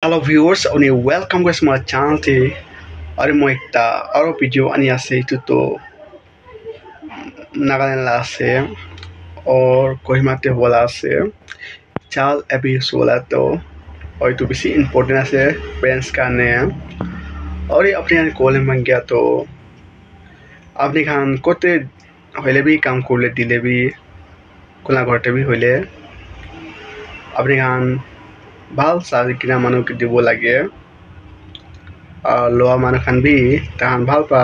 Hello viewers, only welcome guys my channel te और मैं एक और वीडियो आनी आसे तो नागालैंड ला से और कोहिमा ते वाला से चाल एपिसोड वाला तो और तो बेसी इम्पोर्टेंट आसे पेरेंट्स का ने और ये अपने यहाँ कॉलेज में गया तो अपने खान कोते होले भी काम कर ले दिले भी कुला घरते भी होले अपने खान ভাল চাল কিনা মানুহ দিব লাগে লোৱা মানুহ খান বি তাহান ভাল পা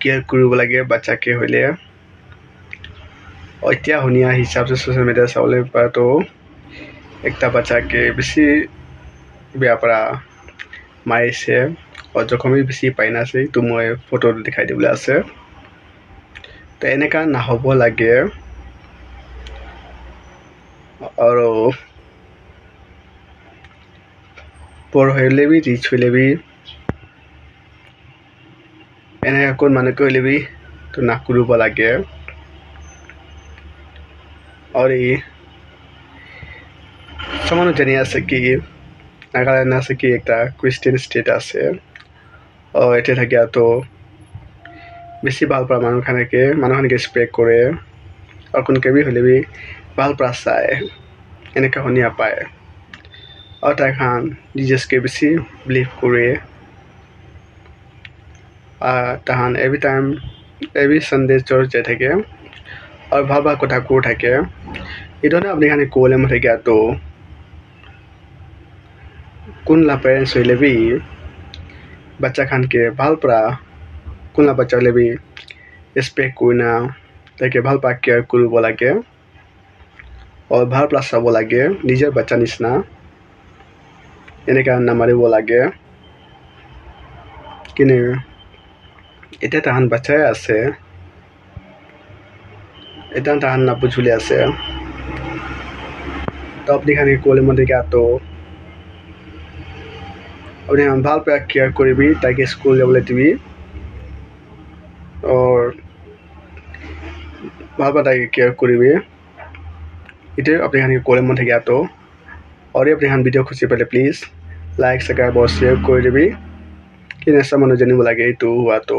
কেয়াৰ কৰিব লাগে বাচ্চাকে হইলে এতিয়া শুনিয়া হিচাপ से सोशल मीडिया চাবলৈ পাতো একটা বাচ্চাকে বেছি বেয়া পৰা মাৰিছে और জখমি বেছি পাইনা আছে তো মই ফটো দেখাই দিবলৈ আছে তো এনেকা না হ'ব লাগে আৰু por hoile bi reach hoile bi ene kon mane ko hoile bi to na kuruba lage और ये समानो जनी আছে কি নাগাল্যান্ড আছে কি একটা ক্রিশ্চিয়ান স্টেট আছে और এতে থাকে তো বেশি ভাল পৰা মানুহখানকে স্প্ৰে কৰে আৰ কোনকে বি হলে বি ভাল পৰা চায় এনেকা শুনিয়া পায় और ताखान जीसस के बेसी बिलीव करे ताहान every time every Sunday church जाय थाके और ভাল ভাল কথা কৈ থাকে इधर अपने खाने कोले में থাকে तो कुन ला पेरेंट्स होइले भी बच्चा खान के ভাল পৰা कुन ला बच्चा ले भी स्पेक्ट कोइना ताके ভাল পা केयर কৰিব লাগে और ভাল পৰা চাব লাগে নিজৰ बच्चा निसना এনেকা নামাৰিব লাগে কিনে এটা তাহান বাচ্চাই আছে এটা তাহান না বুঝুলে আছে তো আপনি খানে কোলে মধ্যে গিয়া তো আপনি हम ভাল पे केयर करबी ताकि स्कूल लेवल दिबी और ভাল पे ताकि केयर करबी इते अपनी खाने कोले मধ্যে गया तो और ये अपनी वीडियो खुशी पहले प्लीज लाइक सब्सक्राइब और शेयर कर देबी कि ऐसा मनोरंजन लगे तो हुआ तो